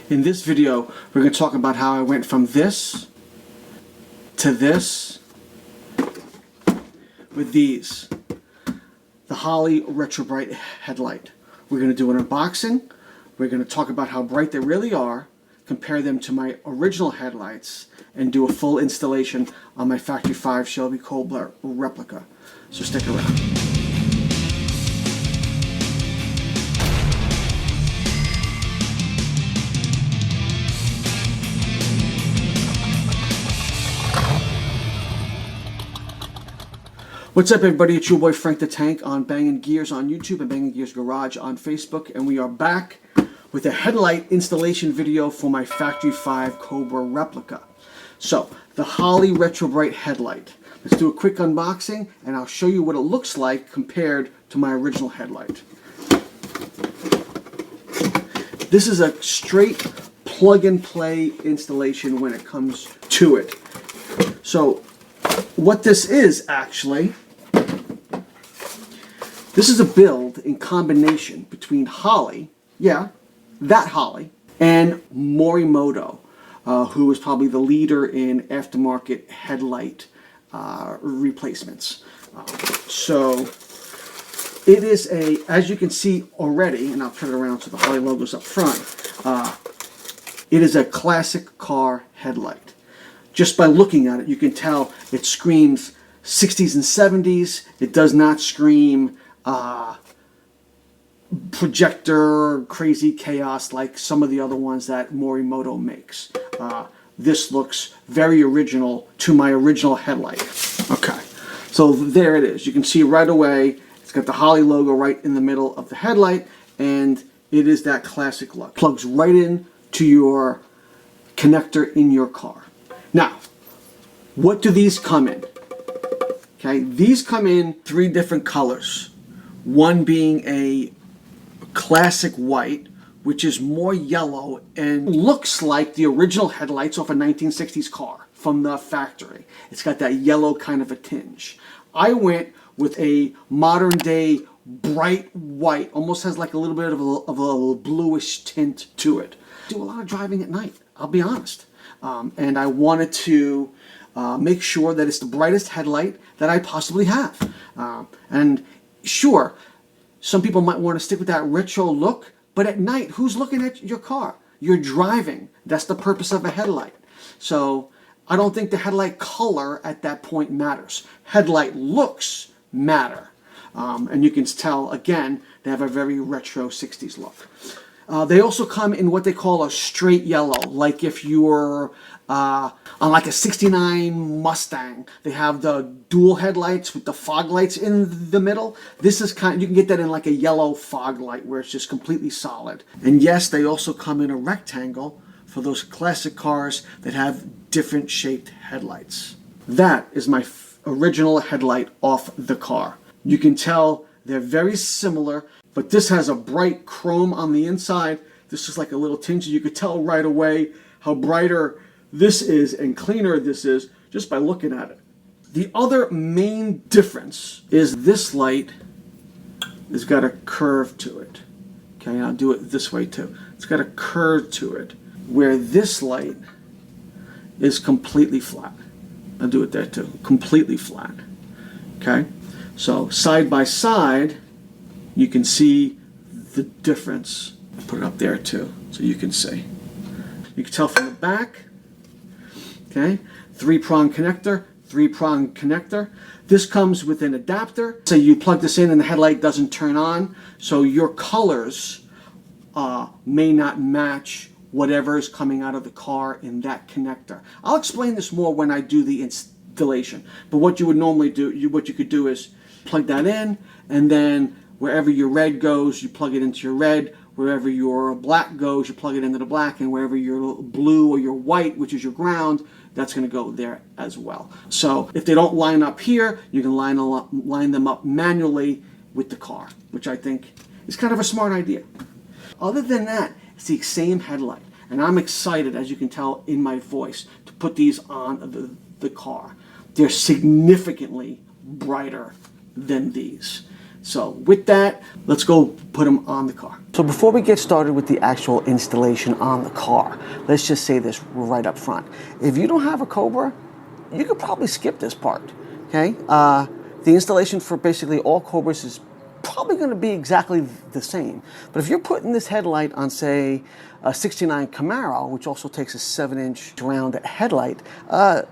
In this video, we're going to talk about how I went from this to this with these. The Holley RetroBright headlight. We're going to do an unboxing. We're going to talk about how bright they really are, compare them to my original headlights, and do a full installation on my Factory 5 Shelby Cobra Replica. So stick around. What's up, everybody? It's your boy Frank the Tank on Bangin Gears on YouTube and Bangin Gears Garage on Facebook, and we are back with a headlight installation video for my Factory 5 Cobra Replica. So, the Holley RetroBright headlight. Let's do a quick unboxing, and I'll show you what it looks like compared to my original headlight. This is a straight plug-and-play installation when it comes to it. So, what this is actually, this is a build in combination between Holley, yeah, that Holley, and Morimoto, who is probably the leader in aftermarket headlight replacements. So it is a, as you can see already, and I'll turn it around so the Holley logo's up front, it is a classic car headlight. Just by looking at it, you can tell it screams 60s and 70s. It does not scream projector crazy chaos like some of the other ones that Morimoto makes. This looks very original to my original headlight. Okay, so there it is. You can see right away it's got the Holley logo right in the middle of the headlight, and it is that classic look. Plugs right in to your connector in your car. Now, what do these come in? Okay, these come in three different colors. One being a classic white, which is more yellow and looks like the original headlights off a 1960s car from the factory. It's got that yellow kind of a tinge. I went with a modern day bright white, almost has like a little bit of a bluish tint to it. I do a lot of driving at night, I'll be honest. And I wanted to make sure that it's the brightest headlight that I possibly have. And sure, some people might want to stick with that retro look, but at night, who's looking at your car? You're driving. That's the purpose of a headlight. So I don't think the headlight color at that point matters. Headlight looks matter. And you can tell, again, they have a very retro 60s look. They also come in what they call a straight yellow, like if you're on like a 69 Mustang. They have the dual headlights with the fog lights in the middle. This is kind of, you can get that in like a yellow fog light where it's just completely solid. And yes, they also come in a rectangle for those classic cars that have different shaped headlights. That is my original headlight off the car. You can tell they're very similar, but this has a bright chrome on the inside. This is like a little tinge. You could tell right away how brighter this is and cleaner this is just by looking at it. The other main difference is this light has got a curve to it. Okay, I'll do it this way too. It's got a curve to it, where this light is completely flat. I'll do it there too, completely flat. Okay, so side by side, you can see the difference. I'll put it up there too, so you can see. You can tell from the back, okay, three-prong connector. This comes with an adapter. So you plug this in and the headlight doesn't turn on, so your colors may not match whatever is coming out of the car in that connector. I'll explain this more when I do the installation, but what you would normally do, what you could do is plug that in, and then wherever your red goes, you plug it into your red. Wherever your black goes, you plug it into the black, and wherever your blue or your white, which is your ground, that's going to go there as well. So if they don't line up here, you can line them up manually with the car, which I think is kind of a smart idea. Other than that, it's the same headlight, and I'm excited, as you can tell in my voice, to put these on the car. They're significantly brighter than these. So with that, let's go put them on the car. So before we get started with the actual installation on the car, let's just say this right up front. If you don't have a Cobra, you could probably skip this part, okay? The installation for basically all Cobras is probably going to be exactly the same. But if you're putting this headlight on, say, a 69 Camaro, which also takes a 7-inch round headlight,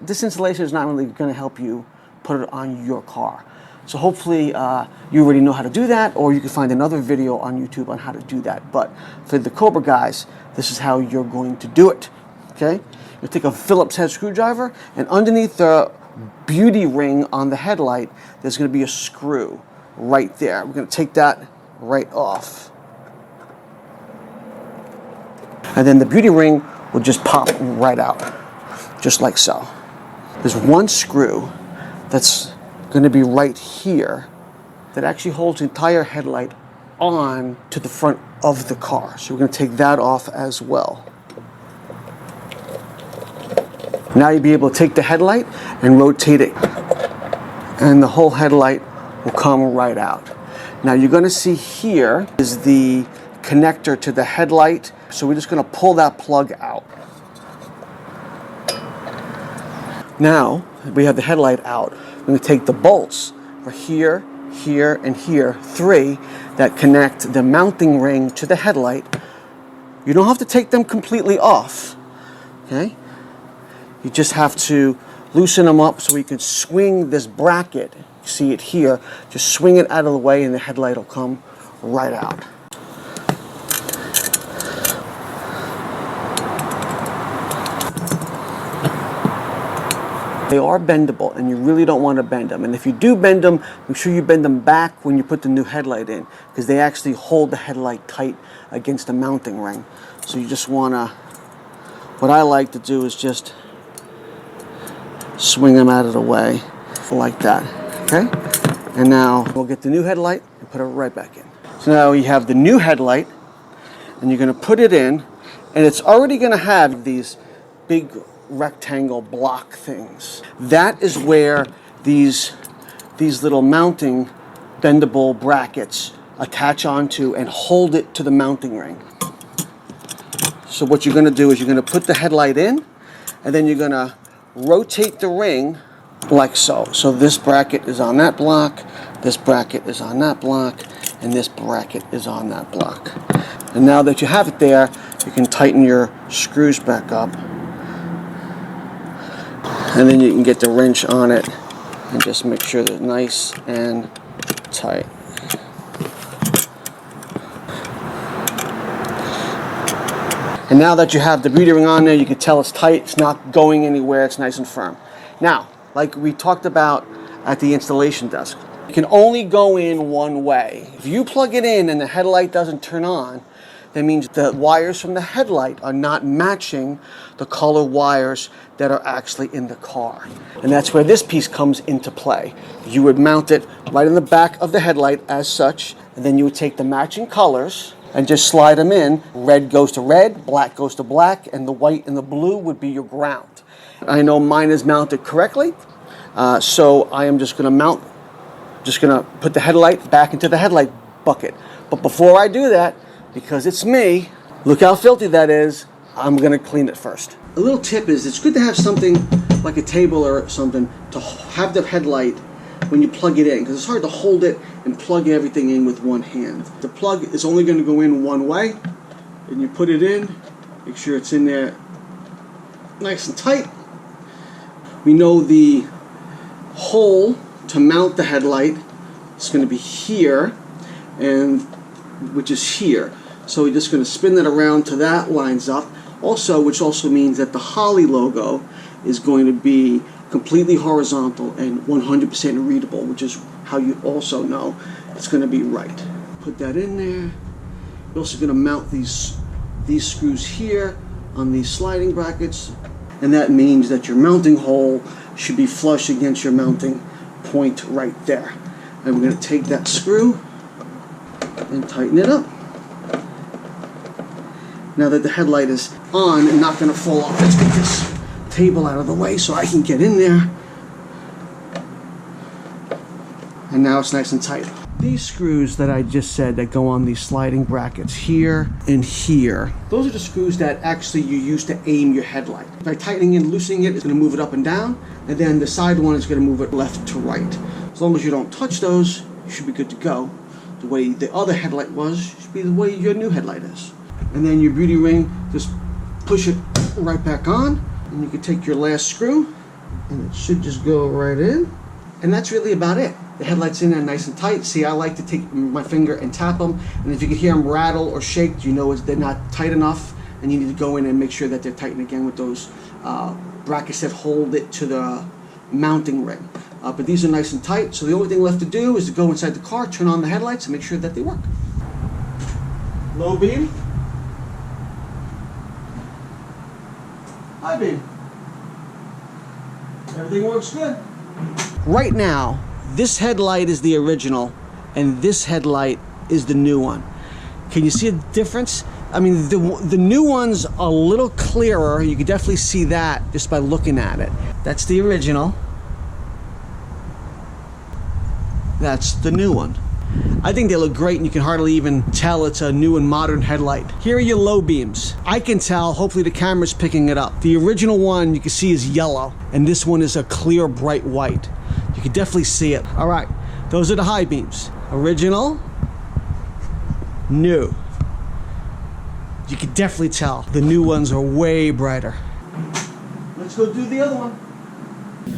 this installation is not really going to help you put it on your car. So hopefully you already know how to do that, or you can find another video on YouTube on how to do that. But for the Cobra guys, this is how you're going to do it, okay? You take a Phillips head screwdriver, and underneath the beauty ring on the headlight, there's going to be a screw right there. We're going to take that right off. And then the beauty ring will just pop right out, just like so. There's one screw that's going to be right here that actually holds the entire headlight on to the front of the car. So we're going to take that off as well. Now you'll be able to take the headlight and rotate it, and the whole headlight will come right out. Now you're going to see here is the connector to the headlight, so we're just going to pull that plug out. Now we have the headlight out. We're going to take the bolts for here, here, and here, 3 that connect the mounting ring to the headlight. You don't have to take them completely off, okay? You just have to loosen them up so we can swing this bracket. You see it here. Just swing it out of the way and the headlight will come right out. They are bendable, and you really don't want to bend them. And if you do bend them, make sure you bend them back when you put the new headlight in, because they actually hold the headlight tight against the mounting ring. So you just want to, what I like to do is just swing them out of the way like that, okay? And now we'll get the new headlight and put it right back in. So now you have the new headlight, and you're going to put it in, and it's already going to have these big rectangle block things. That is where these little mounting bendable brackets attach onto and hold it to the mounting ring. So what you're going to do is you're going to put the headlight in, and then you're going to rotate the ring like so. So this bracket is on that block, this bracket is on that block, and this bracket is on that block. And now that you have it there, you can tighten your screws back up, and then you can get the wrench on it and just make sure that it's nice and tight. And now that you have the beauty ring on there, you can tell it's tight, it's not going anywhere, it's nice and firm. Now, like we talked about at the installation desk, it can only go in one way. If you plug it in and the headlight doesn't turn on, that means the wires from the headlight are not matching the color wires that are actually in the car. And that's where this piece comes into play. You would mount it right in the back of the headlight as such, and then you would take the matching colors and just slide them in. Red goes to red, black goes to black, and the white and the blue would be your ground. I know mine is mounted correctly, so I am just going to put the headlight back into the headlight bucket. But before I do that, because it's me, look how filthy that is, I'm going to clean it first. A little tip is it's good to have something like a table or something to have the headlight when you plug it in, because it's hard to hold it and plug everything in with one hand. The plug is only going to go in one way, and you put it in, make sure it's in there nice and tight. We know the hole to mount the headlight is going to be here, and which is here. So we're just going to spin that around till that lines up. Also, which also means that the Holley logo is going to be completely horizontal and 100% readable, which is how you also know it's going to be right. Put that in there. You're also going to mount these screws here on these sliding brackets, and that means that your mounting hole should be flush against your mounting point right there. And we're going to take that screw and tighten it up. Now that the headlight is on and not going to fall off, let's get this table out of the way so I can get in there. And now it's nice and tight. These screws that I just said that go on these sliding brackets here and here, those are the screws that actually you use to aim your headlight. By tightening and loosening it, it's going to move it up and down, and then the side one is going to move it left to right. As long as you don't touch those, you should be good to go. The way the other headlight was should be the way your new headlight is. And then your beauty ring, just push it right back on, and you can take your last screw, and it should just go right in. And that's really about it. The headlight's in there nice and tight. See, I like to take my finger and tap them, and if you can hear them rattle or shake, you know they're not tight enough, and you need to go in and make sure that they're tightened again with those brackets that hold it to the mounting ring. But these are nice and tight, so the only thing left to do is to go inside the car, turn on the headlights, and make sure that they work. Low beam. High beam. Everything works good. Right now, this headlight is the original, and this headlight is the new one. Can you see a difference? I mean, the new one's a little clearer. You can definitely see that just by looking at it. That's the original. That's the new one. I think they look great, and you can hardly even tell it's a new and modern headlight. Here are your low beams. I can tell, hopefully the camera's picking it up. The original one you can see is yellow, and this one is a clear, bright white. You can definitely see it. All right, those are the high beams. Original, new. You can definitely tell the new ones are way brighter. Let's go do the other one.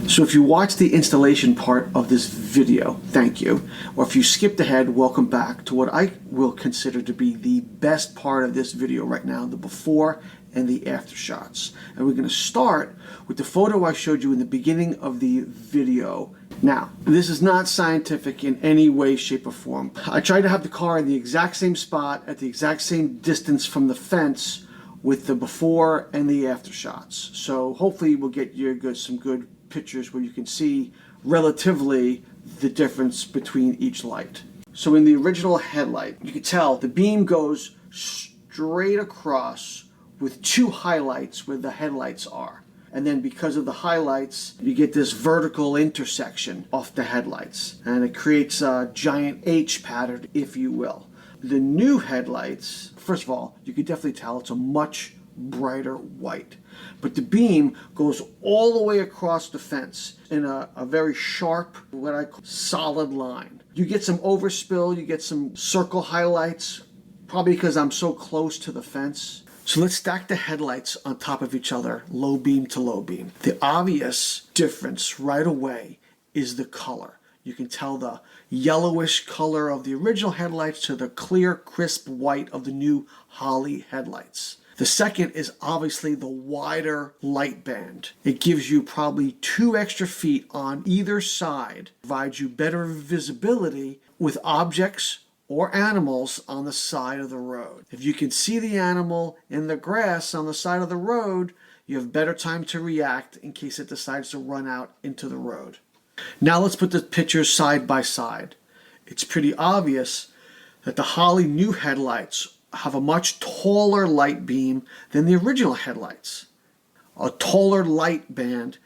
So if you watched the installation part of this video, thank you. Or if you skipped ahead, welcome back to what I will consider to be the best part of this video right now, the before and the after shots. And we're going to start with the photo I showed you in the beginning of the video. Now, this is not scientific in any way, shape, or form. I tried to have the car in the exact same spot at the exact same distance from the fence with the before and the after shots. So hopefully we'll get you some good pictures where you can see relatively the difference between each light. So in the original headlight, you can tell the beam goes straight across with two highlights where the headlights are. And then because of the highlights, you get this vertical intersection off the headlights. And it creates a giant H pattern, if you will. The new headlights, first of all, you can definitely tell it's a much brighter white. But the beam goes all the way across the fence in a very sharp, what I call solid line. You get some overspill, you get some circle highlights, probably because I'm so close to the fence. So let's stack the headlights on top of each other, low beam to low beam. The obvious difference right away is the color. You can tell the yellowish color of the original headlights to the clear, crisp white of the new Holley headlights. The second is obviously the wider light band. It gives you probably 2 extra feet on either side, provides you better visibility with objects or animals on the side of the road. If you can see the animal in the grass on the side of the road, you have better time to react in case it decides to run out into the road. Now let's put the pictures side by side. It's pretty obvious that the Holley new headlights have a much taller light beam than the original headlights. A taller light band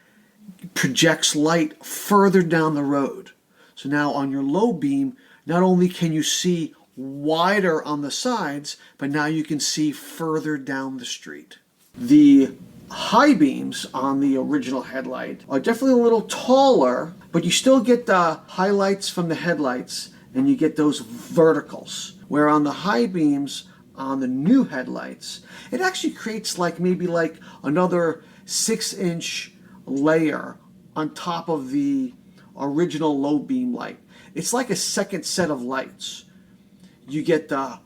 projects light further down the road. So now on your low beam, not only can you see wider on the sides, but now you can see further down the street. The high beams on the original headlight are definitely a little taller, but you still get the highlights from the headlights and you get those verticals. Where on the high beams on the new headlights, it actually creates maybe another 6-inch layer on top of the original low beam light. It's like a second set of lights. You get the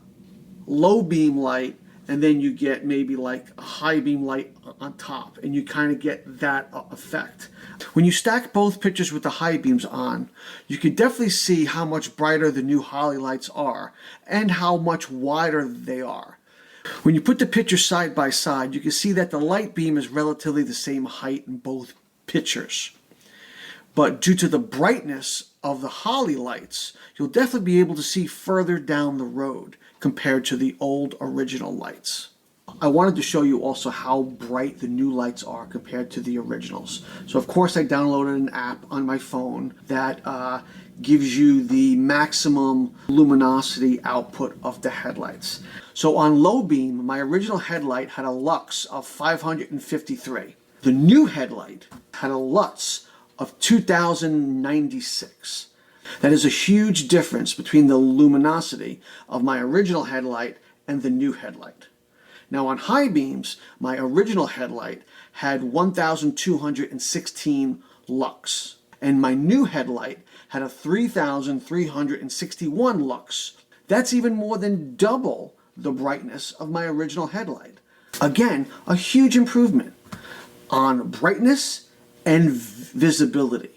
low beam light, and then you get maybe a high beam light on top, and you kind of get that effect. When you stack both pictures with the high beams on, you can definitely see how much brighter the new Holley lights are and how much wider they are. When you put the pictures side by side, you can see that the light beam is relatively the same height in both pictures. But due to the brightness of the Holley lights, you'll definitely be able to see further down the road compared to the old original lights. I wanted to show you also how bright the new lights are compared to the originals. So of course I downloaded an app on my phone that gives you the maximum luminosity output of the headlights. So on low beam, my original headlight had a lux of 553. The new headlight had a lux of 2096. That is a huge difference between the luminosity of my original headlight and the new headlight. Now on high beams, my original headlight had 1216 lux, and my new headlight had a 3361 lux. That's even more than double the brightness of my original headlight. Again, a huge improvement on brightness and visibility.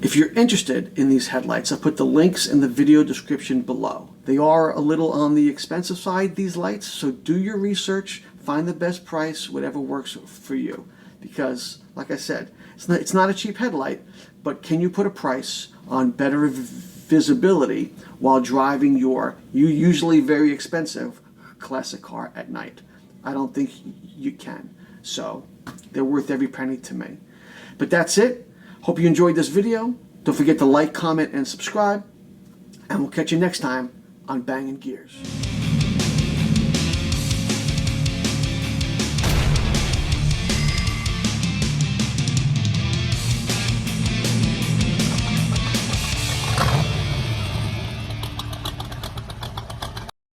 If you're interested in these headlights, I'll put the links in the video description below. They are a little on the expensive side, these lights, so do your research, find the best price, whatever works for you. Because, like I said, it's not a cheap headlight, but can you put a price on better visibility while driving your usually very expensive classic car at night? I don't think you can. So they're worth every penny to me. But that's it. Hope you enjoyed this video. Don't forget to like, comment, and subscribe. And we'll catch you next time on Bangin' Gears.